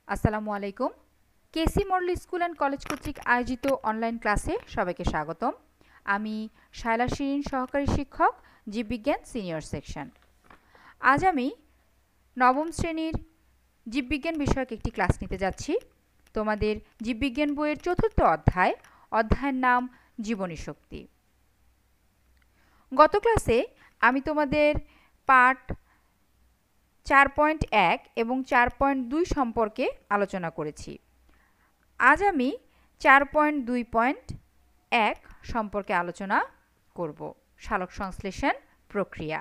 আসসালামু আলাইকুম। কেসি model school and college কর্তৃক আয়োজিত অনলাইন ক্লাসে সবাইকে স্বাগতম। আমি শায়লা শিরিন, সহকারী শিক্ষক, জীববিজ্ঞান সিনিয়র সেকশন। আজ আমি নবম শ্রেণীর জীববিজ্ঞান বিষয়ক একটি ক্লাস নিতে যাচ্ছি। তোমাদের জীববিজ্ঞান বইয়ের চতুর্থ অধ্যায়ের নাম জীবনী শক্তি। গত ক্লাসে আমি তোমাদের পাঠ 4.1 এবং 4.2 সম্পর্কে আলোচনা করেছি। আজ আমি 4.2.1 সম্পর্কে আলোচনা করব। সালোক সংশ্লেষণ প্রক্রিয়া।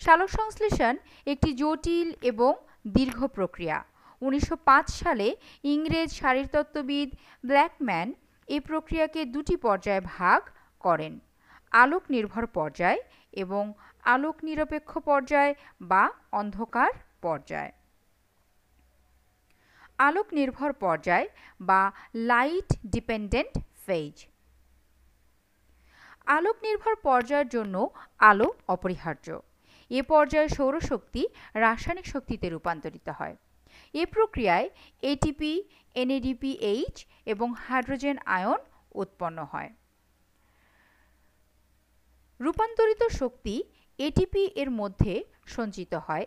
সালোক সংশ্লেষণ একটি জটিল এবং দীর্ঘ প্রক্রিয়া। 1905 সালে ইংরেজ শারীরতত্ত্ববিদ ব্ল্যাকম্যান এই প্রক্রিয়াকে দুটি পর্যায়ে ভাগ করেন: আলোক নির্ভর পর্যায় এবং আলোক নিরপেক্ষ পর্যায় বা অন্ধকার পর্যায়। আলোক নির্ভর পর্যায় বা লাইট ডিপেন্ডেন্ট ফেজ। আলোক নির্ভর পর্যায়ের জন্য আলো অপরিহার্য। এ পর্যায়ে সৌরশক্তি রাসায়নিক শক্তিতে রূপান্তরিত হয়। এ প্রক্রিয়ায় এটিপি, এনএডিপিএইচ এবং হাইড্রোজেন আয়ন উৎপন্ন হয়। রূপান্তরিত শক্তি এটিপি এর মধ্যে সঞ্চিত হয়।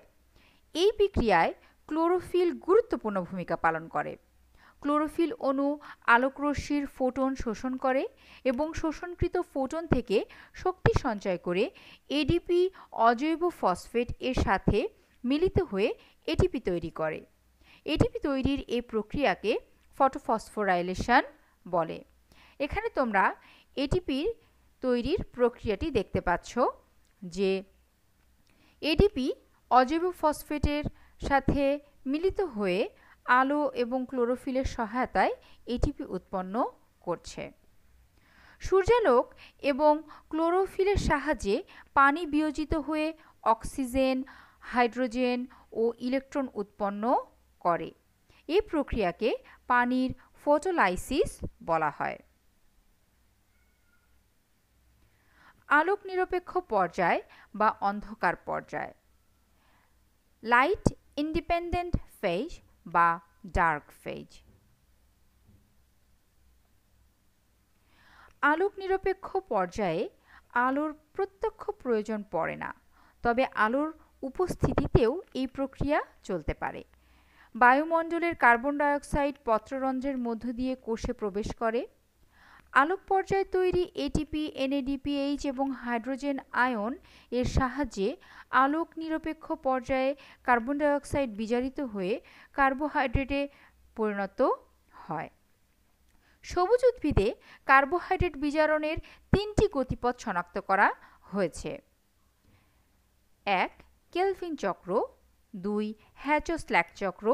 এই বিক্রিয়ায় ক্লোরোফিল গুরুত্বপূর্ণ ভূমিকা পালন করে। ক্লোরোফিল অণু আলোকরশ্মির ফোটন শোষণ করে এবং শোষণকৃত ফোটন থেকে শক্তি সঞ্চয় করে এডিপি অজৈব ফসফেট এর সাথে মিলিত হয়ে এটিপি তৈরি করে। এটিপি তৈরির এই প্রক্রিয়াকে ফটোফসফোরাইলেশন বলে। এখানে তোমরা এটিপির তৈরির প্রক্রিয়াটি দেখতে পাচ্ছ যে এডিপি অজৈব ফসফেটের সাথে মিলিত হয়ে আলো এবং ক্লোরোফিলের সহায়তায় এটিপি উৎপন্ন করছে। সূর্যালোক এবং ক্লোরোফিলের সাহায্যে পানি বিয়োজিত হয়ে অক্সিজেন, হাইড্রোজেন ও ইলেকট্রন উৎপন্ন করে। এই প্রক্রিয়াকে পানির ফটোলাইসিস বলা হয়। আলোক নিরপেক্ষ পর্যায় বা অন্ধকার পর্যায়, লাইট ইন্ডিপেন্ডেন্ট ফেজ বা ডার্ক ফেজ। আলোক নিরপেক্ষ পর্যায়ে আলোর প্রত্যক্ষ প্রয়োজন পড়ে না, তবে আলোর উপস্থিতিতেও এই প্রক্রিয়া চলতে পারে। বায়ুমণ্ডলের কার্বন ডাইঅক্সাইড পত্ররন্ধ্রের মধ্য দিয়ে কোষে প্রবেশ করে। আলোক পর্যায়ে তৈরি এটিপি, এনএডিপিএইচ এবং হাইড্রোজেন আয়ন এর সাহায্যে আলোক নিরপেক্ষ পর্যায়ে কার্বন ডাইঅক্সাইড বিজারিত হয়ে কার্বোহাইড্রেটে পরিণত হয়। সবুজ উদ্ভিদে কার্বোহাইড্রেট বিজারণের 3টি গতিপথ শনাক্ত করা হয়েছে: 1 কেলভিন চক্র, 2 হ্যাচো-স্ল্যাক চক্র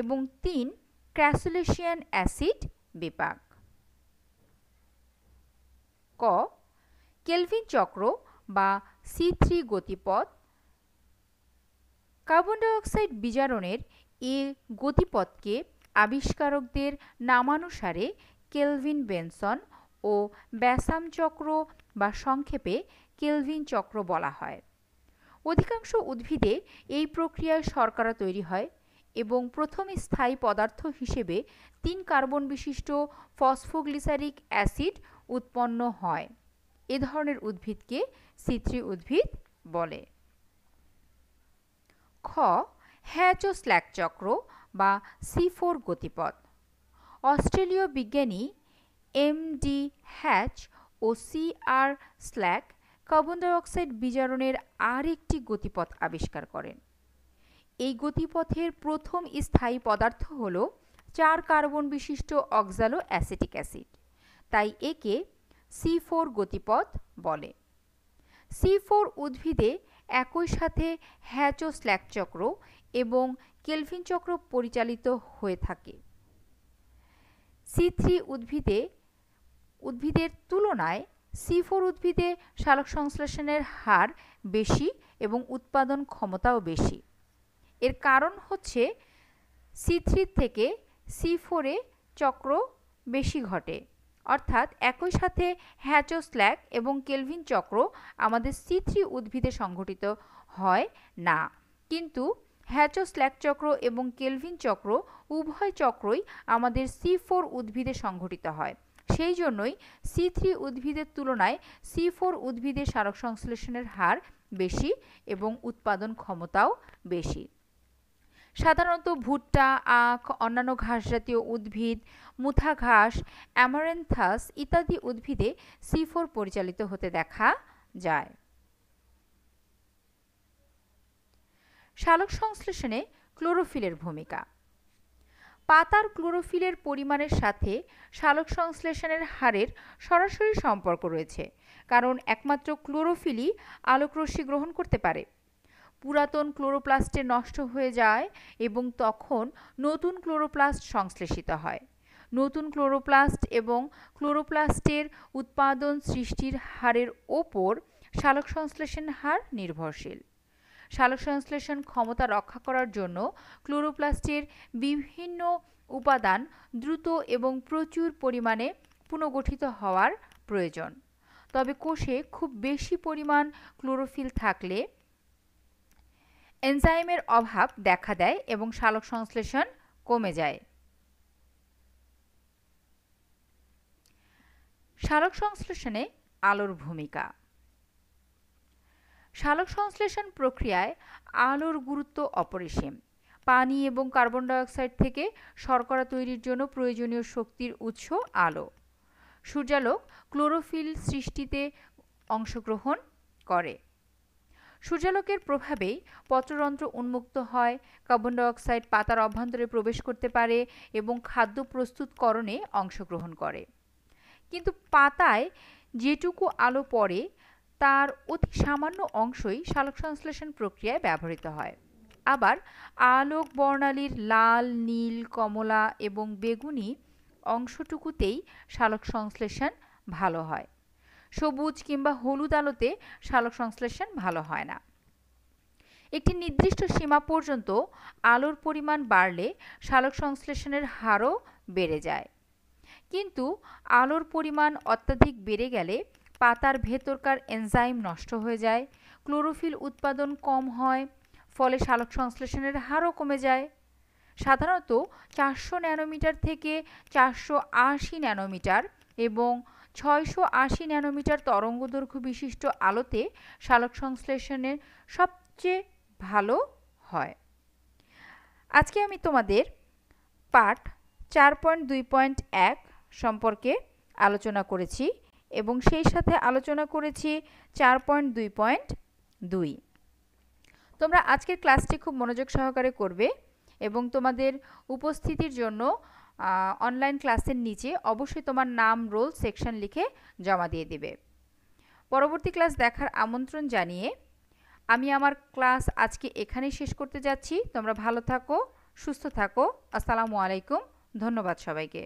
এবং 3 ক্র্যাসুলেশিয়ান অ্যাসিড বিপাক। ক কেলভিন চক্র বা C3 গতিপথ। কার্বন ডাইঅক্সাইড বিজারণের এ গতিপথকে আবিষ্কারকদের নামানুসারে কেলভিন বেনসন ও ব্যাসাম চক্র বা সংক্ষেপে কেলভিন চক্র বলা হয়। অধিকাংশ উদ্ভিদে এই প্রক্রিয়ায় শর্করা তৈরি হয় এবং প্রথম স্থায়ী পদার্থ হিসেবে 3 কার্বন বিশিষ্ট ফসফোগ্লিসারিক অ্যাসিড উৎপন্ন হয়। এ ধরনের উদ্ভিদকে C3 উদ্ভিদ বলে। খ হ্যাচো-স্ল্যাক চক্র বা C4 গতিপথ। অস্ট্রেলীয় বিজ্ঞানী এম.ডি. হ্যাচ ও C.R. স্ল্যাক কার্বন ডাইঅক্সাইড বিজারণের আরেকটি গতিপথ আবিষ্কার করেন। এই গতিপথের প্রথম স্থায়ী পদার্থ হল 4 কার্বন বিশিষ্ট অক্সালো অ্যাসিটিক অ্যাসিড, তাই একে C4 গতিপথ বলে। C4 উদ্ভিদে একই সাথে হ্যাচো-স্ল্যাক চক্র এবং কেলভিন চক্র পরিচালিত হয়ে থাকে। C3 উদ্ভিদের তুলনায় C4 উদ্ভিদে সালোক সংশ্লেষণের হার বেশি এবং উৎপাদন ক্ষমতাও বেশি। এর কারণ হচ্ছে C3 থেকে C4 এ চক্র বেশি ঘটে, অর্থাৎ একই সাথে হ্যাচো-স্ল্যাক এবং কেলভিন চক্র আমাদের C3 উদ্ভিদে সংঘটিত হয় না, কিন্তু হ্যাচো স্ল্যাক চক্র এবং কেলভিন চক্র উভয় চক্রই আমাদের C4 উদ্ভিদে সংঘটিত হয়। সেই জন্যই C3 উদ্ভিদের তুলনায় C4 উদ্ভিদের সালোক সংশ্লেষণের হার বেশি এবং উৎপাদন ক্ষমতাও বেশি। সাধারণত ভুট্টা, আখ, অন্যান্য ঘাসজাতীয় উদ্ভিদ, মুথা ঘাস, অ্যামারেন্থাস ইত্যাদি উদ্ভিদে C4 পরিচালিত হতে দেখা যায়। সালোক সংশ্লেষণে ক্লোরোফিলের ভূমিকা। পাতার ক্লোরোফিলের পরিমাণের সাথে সালোক সংশ্লেষণের হারের সরাসরি সম্পর্ক রয়েছে, কারণ একমাত্র ক্লোরোফিলই আলোকরশ্মি গ্রহণ করতে পারে। পুরাতন ক্লোরোপ্লাস্টে নষ্ট হয়ে যায় এবং তখন নতুন ক্লোরোপ্লাস্ট সংশ্লেষিত হয়। নতুন ক্লোরোপ্লাস্ট এবং ক্লোরোপ্লাস্টের উৎপাদন সৃষ্টির হারের ওপর সালোক সংশ্লেষণ হার নির্ভরশীল। সালোক সংশ্লেষণ ক্ষমতা রক্ষা করার জন্য ক্লোরোপ্লাস্টের বিভিন্ন উপাদান দ্রুত এবং প্রচুর পরিমাণে পুনর্গঠিত হওয়ার প্রয়োজন। তবে কোষে খুব বেশি পরিমাণ ক্লোরোফিল থাকলে এনজাইমের অভাব দেখা দেয় এবং সালোক সংশ্লেষণ কমে যায়। সালোক সংশ্লেষণে আলোর ভূমিকা। সালোক সংশ্লেষণ প্রক্রিয়ায় আলোর গুরুত্ব অপরিসীম। পানি এবং কার্বন ডাইঅক্সাইড থেকে শর্করা তৈরির জন্য প্রয়োজনীয় শক্তির উৎস আলো। সূর্যালোক ক্লোরোফিল সৃষ্টিতে অংশগ্রহণ করে। সূর্যালোকের প্রভাবেই পত্ররন্ধ্র উন্মুক্ত হয়, কার্বন ডাইঅক্সাইড পাতার অভ্যন্তরে প্রবেশ করতে পারে এবং খাদ্য প্রস্তুতকরণে অংশগ্রহণ করে। কিন্তু পাতায় যেটুকু আলো পড়ে তার অতি সামান্য অংশই সালোক সংশ্লেষণ প্রক্রিয়ায় ব্যবহৃত হয়। আবার আলোক বর্ণালীর লাল, নীল, কমলা এবং বেগুনি অংশটুকুতেই সালোক সংশ্লেষণ ভালো হয়। সবুজ কিংবা হলুদ আলোতে সালোক সংশ্লেষণ ভালো হয় না। একটি নির্দিষ্ট সীমা পর্যন্ত আলোর পরিমাণ বাড়লে সালোক সংশ্লেষণের হারও বেড়ে যায়। কিন্তু আলোর পরিমাণ অত্যাধিক বেড়ে গেলে পাতার ভেতরকার এনজাইম নষ্ট হয়ে যায়, ক্লোরোফিল উৎপাদন কম হয়, ফলে সালোক সংশ্লেষণের হারও কমে যায়। সাধারণত 400 ন্যানোমিটার থেকে 480 ন্যানোমিটার এবং 680 ন্যানোমিটার তরঙ্গদৈর্ঘ্য বিশিষ্ট আলোতে সালোক সংশ্লেষণের সবচেয়ে ভালো হয়। আজকে আমি তোমাদের পাঠ 4.2.1 সম্পর্কে আলোচনা করেছি এবং সেই সাথে আলোচনা করেছি 4.2.2। তোমরা আজকের ক্লাসটি খুব মনোযোগ সহকারে করবে এবং তোমাদের উপস্থিতির জন্য অনলাইন ক্লাসের নিচে অবশ্যই তোমার নাম, রোল, সেকশন লিখে জমা দিয়ে দিবে। পরবর্তী ক্লাস দেখার আমন্ত্রণ জানিয়ে আমি আমার ক্লাস আজকে এখানেই শেষ করতে যাচ্ছি। তোমরা ভালো থাকো, সুস্থ থাকো। আসসালামু আলাইকুম। ধন্যবাদ সবাইকে।